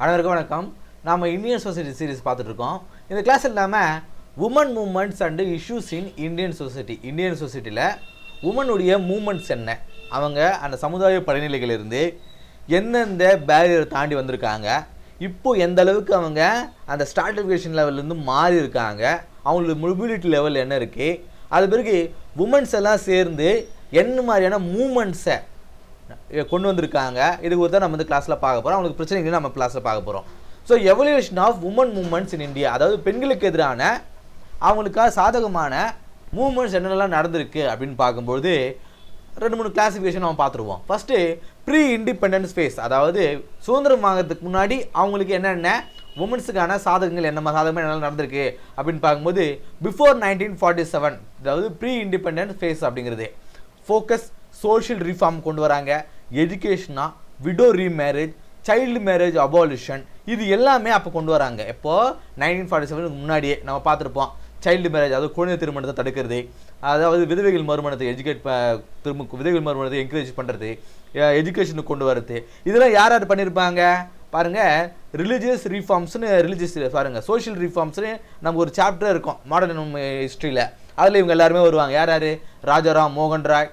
அனைவருக்கும் வணக்கம். நாம் இந்தியன் சொசைட்டி சீரிஸ் பார்த்துட்டு இருக்கோம். இந்த கிளாஸில் நாம் women movements and issues in Indian சொசைட்டியில் உமனுடைய மூமெண்ட்ஸ் என்ன, அவங்க அந்த சமுதாய படிநிலைகளிலிருந்து எந்தெந்த பேரியர் தாண்டி வந்திருக்காங்க, இப்போது எந்த அளவுக்கு அவங்க அந்த ஸ்ட்ராட்டிஃபிகேஷன் லெவல்லேருந்து மாறி இருக்காங்க, அவங்களுக்கு மொபிலிட்டி லெவல் என்ன இருக்குது, அது பிறகு உமன்ஸ் எல்லாம் சேர்ந்து என்ன மாதிரியான மூமெண்ட்ஸை கொண்டு வந்திருக்காங்க. இதுக்கு ஒருத்தர் நம்ம வந்து கிளாஸில் பார்க்க போகிறோம். அவங்களுக்கு பிரச்சனைகள் நம்ம கிளாஸில் பார்க்க போகிறோம். So evolution of women movements in India, அதாவது பெண்களுக்கு எதிரான அவங்களுக்காக சாதகமான மூமெண்ட்ஸ் என்னென்னலாம் நடந்திருக்கு அப்படின்னு பார்க்கும்போது 2-3 கிளாசிஃபிகேஷன் நம்ம பார்த்துருவோம். ஃபஸ்ட்டு ப்ரீ இண்டிபெண்டன்ஸ் ஃபேஸ், அதாவது சுதந்திரம் வாங்கிறதுக்கு முன்னாடி அவங்களுக்கு என்னென்ன உமன்ஸுக்கான சாதகங்கள் என்னென்ன நடந்திருக்கு அப்படின்னு பார்க்கும்போது பிஃபோர் 1947, அதாவது ப்ரீ இண்டிபெண்டன்ஸ் ஃபேஸ் அப்படிங்கிறது ஃபோக்கஸ் சோஷியல் ரிஃபார்ம் கொண்டு வராங்க, எஜுகேஷனாக, widow remarriage, child marriage abolition, இது எல்லாமே அப்போ கொண்டு வராங்க. இப்போது 1947 முன்னாடியே நம்ம பார்த்துருப்போம். சைல்டு மேரேஜ், அதாவது குழந்தை திருமணத்தை தடுக்கிறது, அதாவது விதவைகள் மறுமணத்தை விதவைகள் மறுமணத்தை என்கரேஜ் பண்ணுறது, எஜுகேஷனுக்கு கொண்டு வரது, இதெல்லாம் யார் யார் பண்ணியிருப்பாங்க பாருங்கள். ரிலீஜியஸ் ரிஃபார்ம்ஸ்னு பாருங்கள், சோஷியல் ரிஃபார்ம்ஸ்னு நம்ம ஒரு சாப்டர் இருக்கும் மாடர்ன் ஹிஸ்ட்ரியில். அதில் இவங்க எல்லாருமே வருவாங்க. யார் யார்? ராஜாராம் மோகன் ராய்,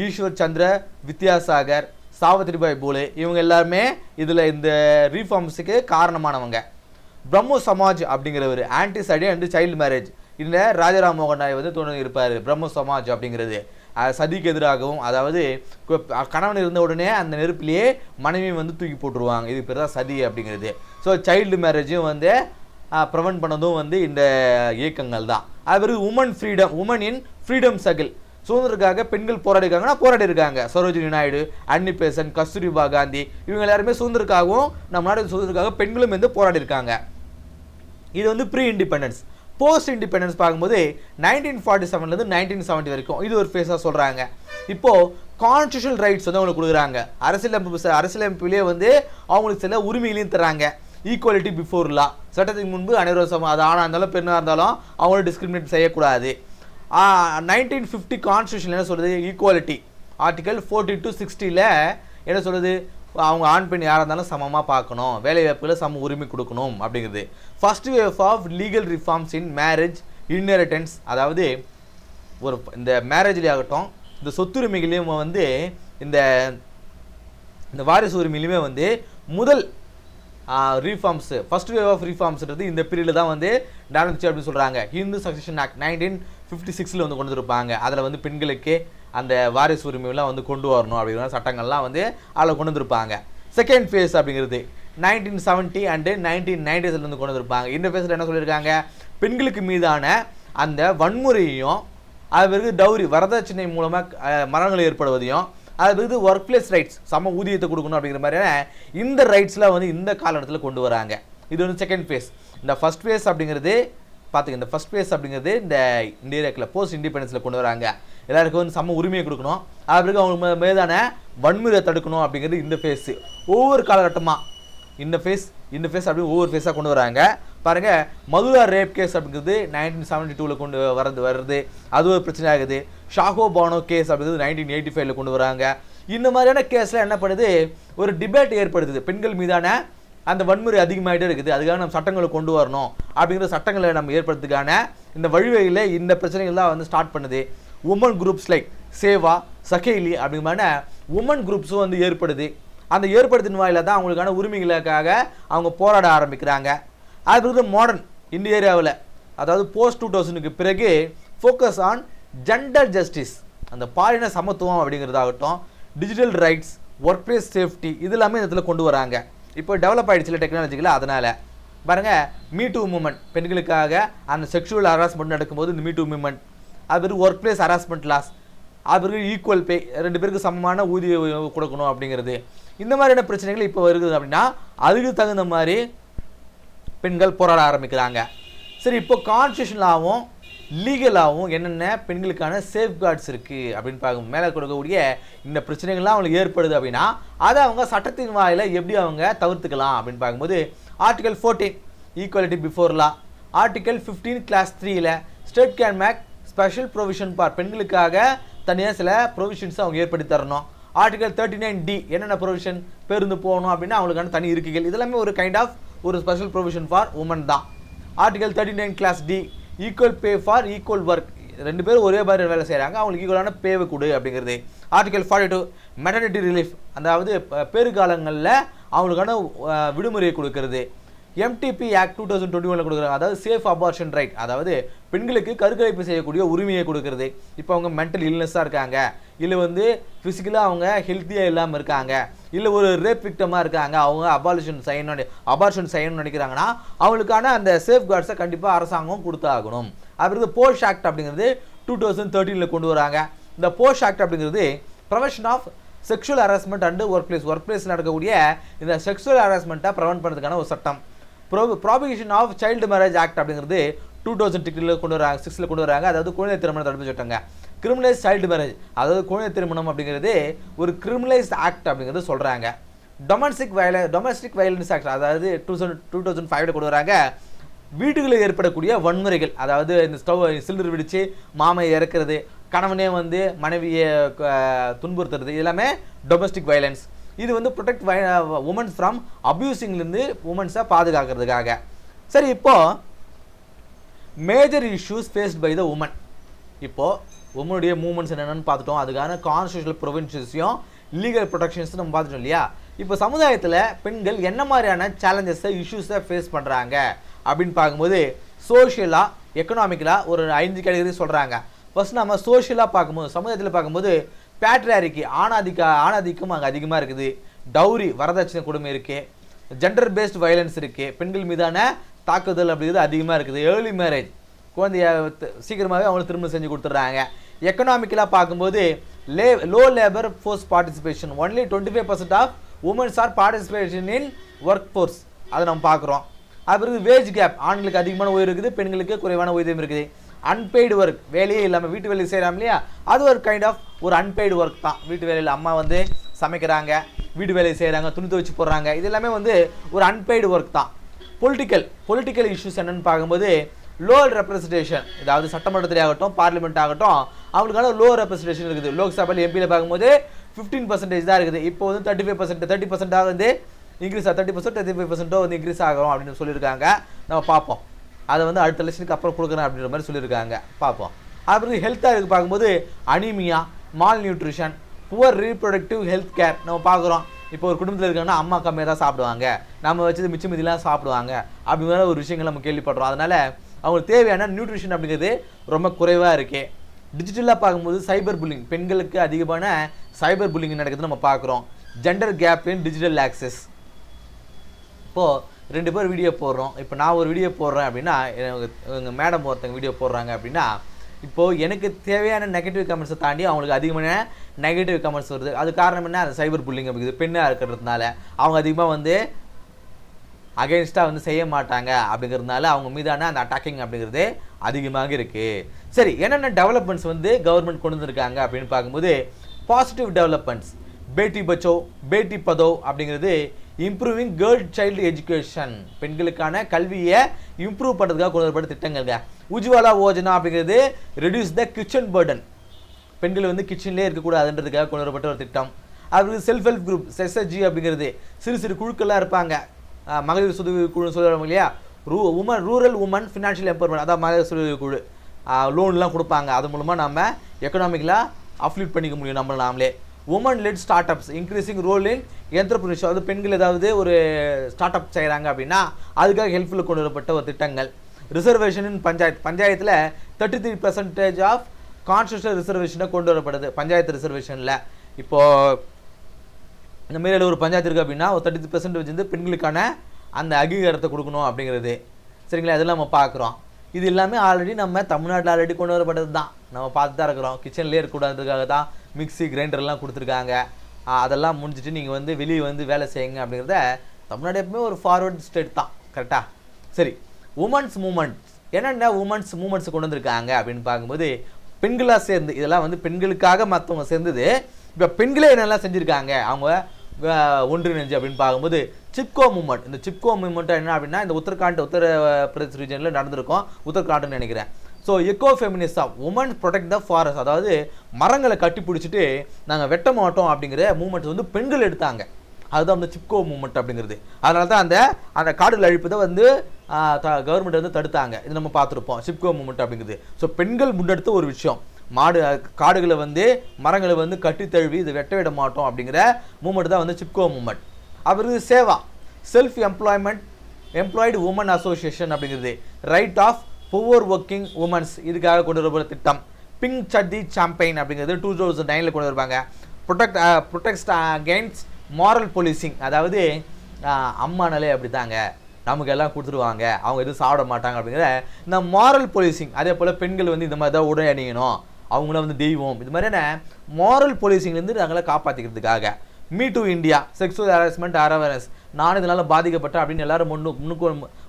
ஈஸ்வர் சந்திர வித்யாசாகர், சாவித்ரிபாய் பூலே, இவங்க எல்லாருமே இதில் இந்த ரீஃபார்ம்ஸுக்கு காரணமானவங்க. பிரம்மோ சமாஜ் அப்படிங்கிறவர் ஆன்டி சடி அண்டு சைல்டு மேரேஜ், இதில் ராஜாராம் மோகன் ராய் வந்து தோணு இருப்பார். பிரம்மோ சமாஜ் அப்படிங்கிறது சதிக்கு எதிராகவும், அதாவது கணவன் இருந்த உடனே அந்த நெருப்பிலேயே மனைவி வந்து தூக்கி போட்டுருவாங்க, இது பேர் தான் சதி அப்படிங்கிறது. ஸோ சைல்டு மேரேஜும் வந்து ப்ரிவென்ட் பண்ணதும் வந்து இந்த இயக்கங்கள் தான். அது பிறகு உமன் இன் ஃப்ரீடம் சர்க்கிள், சுதந்திரத்துக்காக பெண்கள் போராடி இருக்காங்க. சரோஜினி நாயுடு, அன்னி பெசன்ட், கஸ்தூரிபா காந்தி, இவங்க எல்லாருமே சுதந்திரக்காகவும் நம்ம நாடு சுதந்திரக்காக பெண்களும் வந்து போராடி இருக்காங்க. இது வந்து ப்ரீ இண்டிபெண்டன்ஸ். போஸ்ட் இண்டிபெண்டன்ஸ் பார்க்கும்போது 1947 1970 வரைக்கும் இது ஒரு ஃபேஸாக சொல்கிறாங்க. இப்போது கான்ஸ்டியூஷனல் ரைட்ஸ் வந்து அவங்களுக்கு கொடுக்குறாங்க. அரசியலமைப்பிலேயே வந்து அவங்களுக்கு சில உரிமைகளையும் தராங்க. ஈக்குவாலிட்டி பிஃபோர் லா, சட்டத்துக்கு முன்பு அனைவரும் சமம், அது ஆணாக இருந்தாலும் பெண்ணாக இருந்தாலும் அவங்கள டிஸ்கிரிமினேட் செய்யக்கூடாது. 1950 கான்ஸ்டியூஷன் என்ன சொல்கிறது? ஈக்குவாலிட்டி. ஆர்டிகல் 40 to 60 என்ன சொல்கிறது? அவங்க ஆண் பெண் யாராக இருந்தாலும் சமமாக பார்க்கணும், வேலை வாய்ப்புகளை சம உரிமை கொடுக்கணும் அப்படிங்கிறது. First wave of legal reforms in marriage inheritance, அதாவது இந்த மேரேஜ்லேயே ஆகட்டும், இந்த சொத்துரிமைகளையும் வந்து இந்த வாரிசு உரிமையிலுமே வந்து முதல் ரீஃபார்ம்ஸு, ஃபர்ஸ்ட் வேவ் ஆஃப் ரீஃபார்ம்ஸ்ன்றது இந்த பீரியடில் தான் வந்து நடந்துச்சு அப்படின்னு சொல்கிறாங்க. ஹிந்து சக்சஷன் ஆக்ட் 1956 வந்து கொண்டு வந்திருப்பாங்க. அதில் வந்து பெண்களுக்கு அந்த வாரிசு உரிமையெல்லாம் வந்து கொண்டு வரணும் அப்படிங்கிற சட்டங்கள்லாம் வந்து அதில் கொண்டு வந்திருப்பாங்க. செகண்ட் ஃபேஸ் அப்படிங்கிறது 1970 அண்டு 1990s வந்து கொண்டு வந்திருப்பாங்க. இந்த ஃபேஸில் என்ன சொல்லியிருக்காங்க? பெண்களுக்கு மீதான அந்த வன்முறையையும், அது பிறகு டவுரி வரதட்சணை மூலமாக மரணங்கள் ஏற்படுவதையும், அது பிறகு ஒர்க் பிளேஸ் ரைட்ஸ், சம ஊதியத்தை கொடுக்கணும் அப்படிங்கிற மாதிரியான இந்த ரைட்ஸ்லாம் வந்து இந்த காலகட்டத்தில் கொண்டு வராங்க. இது வந்து செகண்ட் ஃபேஸ். இந்த ஃபர்ஸ்ட் ஃபேஸ் அப்படிங்கிறது பார்த்துங்க, இந்த ஃபர்ஸ்ட் ஃபேஸ் அப்படிங்கிறது இந்த இந்தியாவில் போஸ்ட் இண்டிபெண்டன்ஸில் கொண்டு வராங்க. எல்லாருக்கும் வந்து சம உரிமையை கொடுக்கணும், அது பிறகு அவங்க மீதான வன்முறையை தடுக்கணும் அப்படிங்கிறது இந்த ஃபேஸு. ஒவ்வொரு காலகட்டமாக இந்த ஃபேஸ் அப்படின்னு ஒவ்வொரு ஃபேஸாக கொண்டு வராங்க. பாருங்கள், மதுரா ரேப் கேஸ் அப்படிங்கிறது 1972 கொண்டு வருது, அது ஒரு பிரச்சனை ஆகுது. ஷாகோ பானோ கேஸ் அப்படிங்கிறது 1985 கொண்டு வராங்க. இந்த மாதிரியான கேஸில் என்ன பண்ணுது? ஒரு டிபேட் ஏற்படுத்துது. பெண்கள் மீதான அந்த வன்முறை அதிகமாகிட்டே இருக்குது, அதுக்காக நம்ம சட்டங்களை கொண்டு வரணும் அப்படிங்கிற சட்டங்களை நம்ம ஏற்படுறதுக்கான இந்த வழிவகையில் இந்த பிரச்சனைகள் தான் வந்து ஸ்டார்ட் பண்ணுது. உமன் குரூப்ஸ் லைக் சேவா, சகேலி அப்படிங்கிற மாதிரி உமன் குரூப்ஸும் வந்து ஏற்படுது. அந்த ஏற்படுத்தின வாயில தான் அவங்களுக்கான உரிமைகளுக்காக அவங்க போராட ஆரம்பிக்கிறாங்க. அது பிறகு மாடர்ன் இந்த ஏரியாவில், அதாவது போஸ்ட் 2000க்கு பிறகு ஃபோக்கஸ் ஆன் ஜெண்டர் ஜஸ்டிஸ், அந்த பாலின சமத்துவம் அப்படிங்கிறதாகட்டும், digital rights, workplace safety, இது எல்லாமே இந்த இடத்துல கொண்டு வராங்க. இப்போ டெவலப் ஆகிடுச்சுல டெக்னாலஜிக்கல, அதனால் பாருங்கள் மீ டூ மூமெண்ட், பெண்களுக்காக அந்த செக்ஷுவல் ஹராஸ்மெண்ட் நடக்கும்போது இந்த மீ டூ மூமெண்ட், அது பிறகு ஒர்க் பிளேஸ் ஹராஸ்மெண்ட் லாஸ், அது பிறகு ஈக்குவல் பே, 2 பேருக்கு சமமான ஊதியம் கொடுக்கணும் அப்படிங்கிறது, இந்த மாதிரியான பிரச்சனைகள் இப்போ இருக்குது. அப்படின்னா அதுக்கு தகுந்த மாதிரி பெண்கள் போராட ஆரம்பிக்கிறாங்க. சரி, இப்போ கான்ஸ்டியூஷனலாகவும் லீகலாகவும் என்னென்ன பெண்களுக்கான சேஃப்கார்ட்ஸ் இருக்குது அப்படின்னு பார்க்கும் மேலே கொடுக்கக்கூடிய இந்த பிரச்சனைகள்லாம் அவங்களுக்கு ஏற்படுது அப்படின்னா அதை அவங்க சட்டத்தின் வாயில எப்படி அவங்க தவிர்த்துக்கலாம் அப்படின்னு பார்க்கும்போது article 14 equality before law, article 15 clause 3 state can make special provision for, பெண்களுக்காக தனியாக சில ப்ரொவிஷன்ஸ் அவங்க ஏற்படுத்தி தரணும். ஆர்டிகல் 39D என்னென்ன ப்ரொவிஷன், பேருந்து போகணும் அப்படின்னா அவங்களுக்கான தனி இருக்கைகள், இதெல்லாமே ஒரு கைண்ட் ஆஃப் ஒரு ஸ்பெஷல் ப்ரொவிஷன் ஃபார் உமன் தான். Article 39 clause D equal pay for equal work, 2 பேரும் ஒரே மாதிரி வேலை செய்கிறாங்க, அவங்களுக்கு ஈக்குவலான பேவை கொடு அப்படிங்கிறது. ஆர்டிகல் 42 மெட்டர்னிட்டி ரிலீஃப், அதாவது பேறுகாலங்களில் அவங்களுக்கான விடுமுறையை கொடுக்கறது. எம்டிபி ஆக்ட் 2021 கொடுக்குறாங்க, அதாவது சேஃப் அபார்ஷன் ரைட், அதாவது பெண்களுக்கு கருக்கலைப்பு செய்யக்கூடிய உரிமையை கொடுக்கறது. இப்போ அவங்க மென்டல் இல்னஸாக இருக்காங்க, இல்லை வந்து ஃபிசிக்கலாக அவங்க ஹெல்த்தியாக இல்லாமல் இருக்காங்க, இல்லை ஒரு ரேப் விக்டமாக இருக்காங்க, அவங்க அபார்ஷன் செய்யணும்னு நினைக்கிறாங்கன்னா அவங்களுக்கான அந்த சேஃப் கார்ட்ஸை கண்டிப்பாக அரசாங்கம் கொடுத்தாகணும். அப்புறம் போஷ் ஆக்ட் அப்படிங்கிறது 2013 கொண்டு வராங்க. இந்த போஷ் ஆக்ட் அப்படிங்கிறது prevention of sexual harassment and work place நடக்கக்கூடிய இந்த செக்ஷுவல் ஹராஸ்மெண்ட்டை ப்ரிவென்ட் பண்ணுறதுக்கான ஒரு சட்டம். Prohibition of child marriage act அப்படிங்கிறது 2006 கொண்டு வராங்க, 6 கொண்டு வராங்க, அதாவது குழந்தை திருமணம் தடுப்பு சட்டங்க. கிரிமினலைஸ் சைல்டு மேரேஜ், அதாவது குழந்தை திருமணம் அப்படிங்கிறது ஒரு கிரிமினலைஸ் ஆக்ட் அப்படிங்கிறது சொல்கிறாங்க. டொமஸ்டிக் வயலன்ஸ் ஆக்ட், அதாவது 2005 கொண்டு வராங்க. வீட்டுகளில் ஏற்படக்கூடிய வன்முறைகள், அதாவது இந்த சிலிண்டர் வெடித்து மாமையை இறக்குறது, கணவனே வந்து மனைவியை துன்புறுத்துறது, எல்லாமே டொமஸ்டிக் வயலன்ஸ். இது வந்து ப்ரொடெக்ட் உமன்ஸ் ஃப்ரம் அப்யூசிங்லேருந்து உமன்ஸை பாதுகாக்கிறதுக்காக. சரி, இப்போது major issues faced by the women. இப்போது உமனுடைய மூமெண்ட்ஸ் என்னென்னு பார்த்துட்டோம், அதுக்கான கான்ஸ்டியூஷனல் ப்ரொவின்ஷன்ஸையும் லீகல் ப்ரொடெக்ஷன்ஸும் நம்ம பார்த்துட்டோம் இல்லையா. இப்போ சமுதாயத்தில் பெண்கள் என்ன மாதிரியான சேலஞ்சஸை இஷ்யூஸை ஃபேஸ் பண்ணுறாங்க அப்படின்னு பார்க்கும்போது சோஷியலாக எக்கனாமிக்கலாக ஒரு 5 கேட்டகரி சொல்கிறாங்க. ஃபர்ஸ்ட் நம்ம சோஷியலாக பார்க்கும்போது, சமுதாயத்தில் பார்க்கும்போது பேட்ரியாரிக்கி ஆணாதிக்கம் அங்கே அதிகமாக இருக்குது, டவுரி வரதட்சணை கொடுமை இருக்குது, ஜெண்டர் பேஸ்ட் வயலன்ஸ் இருக்குது, பெண்கள் மீதான தாக்குதல் அப்படிங்கிறது அதிகமாக இருக்குது, ஏர்லி மேரேஜ், குழந்தைய சீக்கிரமாகவே அவங்களுக்கு திருமணம் செஞ்சு கொடுத்துட்றாங்க. எக்கனாமிக்கலாக பார்க்கும்போது low labour force participation, only 25% of womens are participation in work force, அதை நம்ம பார்க்குறோம். அப்புறம் வேஜ் கேப், ஆண்களுக்கு அதிகமான ஓய்வு இருக்குது, பெண்களுக்கு குறைவான ஓய்வு இருக்குது. அன்பெய்டு ஒர்க், வேலையே இல்லாமல் வீட்டு வேலையை செய்கிறாங்க இல்லையா, அது ஒரு கைண்ட் ஆஃப் ஒரு அன்பெய்டு ஒர்க் தான். வீட்டு வேலையில் அம்மா வந்து சமைக்கிறாங்க, வீட்டு வேலையை செய்கிறாங்க, துணி துவைச்சு போடுறாங்க, இது எல்லாமே வந்து ஒரு அன்பெய்டு ஒர்க் தான். பொலிட்டிக்கல் இஷ்யூஸ் என்னென்னு பார்க்கும்போது லோவர் ரெப்ரஸன்டேஷன், அதாவது சட்டமன்றத்திலே ஆகட்டும் பார்லிமெண்ட் ஆகட்டும் அவங்களுக்கான லோவர் ரெப்ரஸன்டேஷன் இருக்குது. லோக்சபாவில் எம்பியில் பார்க்கும்போது 15% தான் இருக்குது. இப்போ வந்து 30% வந்து இன்க்ரீஸ் 30% 35% வந்து இன்க்ரீஸ் ஆகும் அப்படின்னு சொல்லியிருக்காங்க. நம்ம பார்ப்போம், அதை வந்து அடுத்த எலெக்ஷனுக்கு அப்புறம் கொடுக்குறேன் அப்படின்ற மாதிரி சொல்லியிருக்காங்க, பார்ப்போம். அப்புறம் ஹெல்த்தாக இருக்குது பார்க்கும்போது anaemia, mall nutrition, poor reproductive health care நம்ம பார்க்குறோம். இப்போ ஒரு குடும்பத்தில் இருக்காங்கன்னா அம்மா கம்மியாக தான் சாப்பிடுவாங்க, நம்ம வச்சது மிச்சம் மீதிலாம் சாப்பிடுவாங்க அப்படிங்கிற ஒரு விஷயங்கள் நம்ம கேள்விப்படுறோம். அதனால் அவங்களுக்கு தேவையான நியூட்ரிஷன் அப்படிங்கிறது ரொம்ப குறைவாக இருக்குது. டிஜிட்டலாக பார்க்கும்போது சைபர் புல்லிங், பெண்களுக்கு அதிகமான சைபர் புல்லிங் நடக்குதுன்னு நம்ம பார்க்குறோம். Gender gap in digital access, இப்போது 2 பேர் வீடியோ போடுறோம், இப்போ நான் ஒரு வீடியோ போடுறேன் அப்படின்னா எங்கள் மேடம் ஒருத்தங்க வீடியோ போடுறாங்க அப்படின்னா இப்போது எனக்கு தேவையான நெகட்டிவ் கமெண்ட்ஸை தாண்டி அவங்களுக்கு அதிகமான நெகட்டிவ் கமெண்ட்ஸ் வருது. அது காரணம் என்ன, அந்த சைபர் புல்லிங் அப்படிங்கிறது பெண்ணாக இருக்கிறதுனால அவங்க அதிகமாக வந்து அகெயின்ஸ்டாக வந்து செய்ய மாட்டாங்க. அப்படிங்கிறதுனால அவங்க மீதான அந்த அட்டாக்கிங் அப்படிங்கிறது அதிகமாக இருக்குது. சரி, என்னென்ன டெவலப்மெண்ட்ஸ் வந்து கவர்மெண்ட் கொண்டு வந்திருக்காங்க அப்படின்னு பார்க்கும்போது பாசிட்டிவ் டெவலப்மெண்ட்ஸ், பேட்டி பச்சோ பேட்டி பதோ அப்படிங்கிறது இம்ப்ரூவிங் கேர்ள் சைல்டு எஜுகேஷன், பெண்களுக்கான கல்வியை இம்ப்ரூவ் பண்ணுறதுக்காக கொண்டு வரப்பட்ட திட்டங்கள்ங்க. உஜ்வாலா யோஜனா அப்படிங்கிறது ரெடியூஸ் த கிச்சன் பர்டன், பெண்கள் வந்து கிச்சன்லேயே இருக்கக்கூடாதுன்றதுக்காக கொண்டு வரப்பட்ட ஒரு திட்டம். அது செல்ஃப் ஹெல்ப் குரூப் எஸ்எஸ்ஜி அப்படிங்கிறது சிறு சிறு குழுக்கள்லாம் இருப்பாங்க, மகளிர் சுய குழுன்னு சொல்லுவாங்க இல்லையா, ரூரல் உமன் ஃபினான்ஷியல் எம்பவர்மெண்ட், அதான் மகளிர் சுய குழு, லோன்லாம் கொடுப்பாங்க. அது மூலமாக நம்ம எக்கனாமிக்கலாக அப்லிஃப்ட் பண்ணிக்க முடியும் நாமளே. Women led startups increasing role in entrepreneurship, அதாவது பெண்கள் ஏதாவது ஒரு ஸ்டார்ட் அப் செய்கிறாங்க அப்படின்னா அதுக்காக ஹெல்ப்ஃபுல்லாக கொண்டு வரப்பட்ட ஒரு திட்டங்கள். ரிசர்வேஷன் இன் பஞ்சாயத்தில் 33% ஆஃப் கான்ஸ்டியூஷனல் ரிசர்வேஷனை கொண்டு வரப்படுது பஞ்சாயத்து ரிசர்வேஷனில். இப்போது இந்த மாரி ஒரு பஞ்சாயத்து இருக்குது அப்படின்னா ஒரு 33% வந்து பெண்களுக்கான அந்த அங்கீகாரத்தை கொடுக்கணும் அப்படிங்கிறது. சரிங்களா, இதெல்லாம் நம்ம பார்க்குறோம். இது எல்லாமே ஆல்ரெடி நம்ம தமிழ்நாட்டில் ஆல்ரெடி கொண்டு வரப்பட்டது தான், நம்ம பார்த்து தான் இருக்கிறோம். கிச்சன்லேயே இருக்கக்கூடாதுக்காக தான் மிக்சி கிரைண்டர்லாம் கொடுத்துருக்காங்க. அதெல்லாம் முடிஞ்சிட்டு நீங்கள் வந்து வெளியே வந்து வேலை செய்யுங்க அப்படிங்கிறத தமிழ்நாடு எப்பவுமே ஒரு ஃபார்வர்ட் ஸ்டேட் தான், கரெக்டாக. சரி, உமன்ஸ் மூமெண்ட்ஸ், என்னென்ன உமன்ஸ் மூமெண்ட்ஸ் கொண்டு வந்திருக்காங்க அப்படின்னு பார்க்கும்போது பெண்களாக சேர்ந்து, இதெல்லாம் வந்து பெண்களுக்காக மற்றவங்க சேர்ந்தது. இப்போ பெண்களே என்னெல்லாம் செஞ்சுருக்காங்க அவங்க ஒன்றிணைஞ்சு அப்படின்னு பார்க்கும்போது சிப்கோ மூமெண்ட். இந்த சிப்கோ மூமெண்ட் என்ன அப்படின்னா இந்த உத்தரப்பிரதேஷ் ரீஜனில் நடந்திருக்கும், உத்தரகாண்ட்னு நினைக்கிறேன். So eco feminism women protect the forest, அதாவது மரங்களை கட்டி பிடிச்சிட்டு நாங்கள் வெட்ட மாட்டோம் அப்படிங்கிற மூமெண்ட் வந்து பெண்கள் எடுத்தாங்க. அதுதான் வந்து சிப்கோ மூமெண்ட் அப்படிங்கிறது. அதனால தான் அந்த காடுகள் அழிப்பதை வந்து கவர்மெண்ட் வந்து தடுத்தாங்க. இது நம்ம பார்த்துருப்போம் சிப்கோ மூமெண்ட் அப்படிங்கிறது. ஸோ பெண்கள் முன்னெடுத்த ஒரு விஷயம், காடுகளை வந்து மரங்களை வந்து கட்டி தழுவி இது வெட்ட விட மாட்டோம் அப்படிங்கிற மூமெண்ட் தான் வந்து சிப்கோ மூமெண்ட். அப்புறம் சேவா செல்ஃப் எம்ப்ளாய்டு உமன் அசோசியேஷன் அப்படிங்கிறது, right of poor working women's இதுக்காக கொண்டு வரப்போகிற திட்டம். பிங்க் சட்டி சாம்பெயின் அப்படிங்கிறது 2009 கொண்டு வருவாங்க. ப்ரொடெக்ட் அகெயின்ஸ்ட் மாரல் போலீசிங், அதாவது அம்மானாலே அப்படி தாங்க நமக்கு எல்லாம் கொடுத்துருவாங்க, அவங்க எதுவும் சாப்பிட மாட்டாங்க அப்படிங்கிற இந்த மாரல் போலீசிங். அதே போல் பெண்கள் வந்து இந்த மாதிரி தான் உடனே அணியணும், அவங்கள வந்து தெய்வம், இது மாதிரியான மாரல் போலீசிங்லேருந்து நாங்கள காப்பாற்றிக்கிறதுக்காக. Me too India sexual harassment awareness, நான் இதனால் பாதிக்கப்பட்டேன் அப்படின்னு எல்லாரும்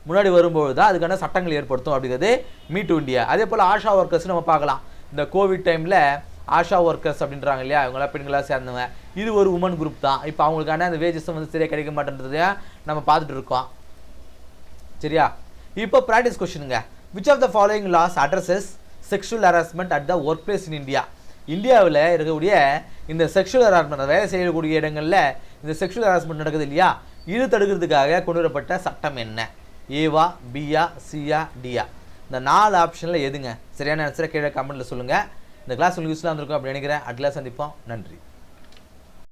முன்னாடி வரும்போது தான் அதுக்கான சட்டங்கள் ஏற்படுத்தும் அப்படிங்கிறது மீ டு இந்தியா. அதே போல் ஆஷா ஒர்க்கர்ஸ் நம்ம பார்க்கலாம். இந்த கோவிட் டைமில் ஆஷா ஒர்க்கர்ஸ் அப்படின்றாங்க இல்லையா, இவங்களாம் பெண்களாக சேர்ந்தவங்க, இது ஒரு உமன் குரூப் தான். இப்போ அவங்களுக்கான அந்த வேஜஸும் வந்து சரியாக கிடைக்க மாட்டேன்றதையா நம்ம பார்த்துட்டு இருக்கோம். சரியா? இப்போ ப்ராக்டிஸ் கொஸ்டினுங்க. Which of the following laws addresses sexual harassment at the work place in India? இந்தியாவில் இருக்கக்கூடிய இந்த செக்ஷுவல் ஹராஸ்மெண்ட், வேலை செய்யக்கூடிய இடங்களில் இந்த செக்ஷுவல் ஹராஸ்மெண்ட் நடக்குது இல்லையா, இது தடுக்கிறதுக்காக கொண்டு வரப்பட்ட சட்டம் என்ன? ஏவா, பியா, சியா, டியா? இந்த 4 ஆப்ஷனில் எதுங்க சரியான ஆன்சரை கீழே கமெண்ட்டில் சொல்லுங்கள். இந்த கிளாஸ் உங்களுக்கு யூஸ்ஃபுல்லாக இருந்திருக்கும் அப்படின்னு நினைக்கிறேன். அடுத்த கிளாஸ் சந்திப்போம். நன்றி.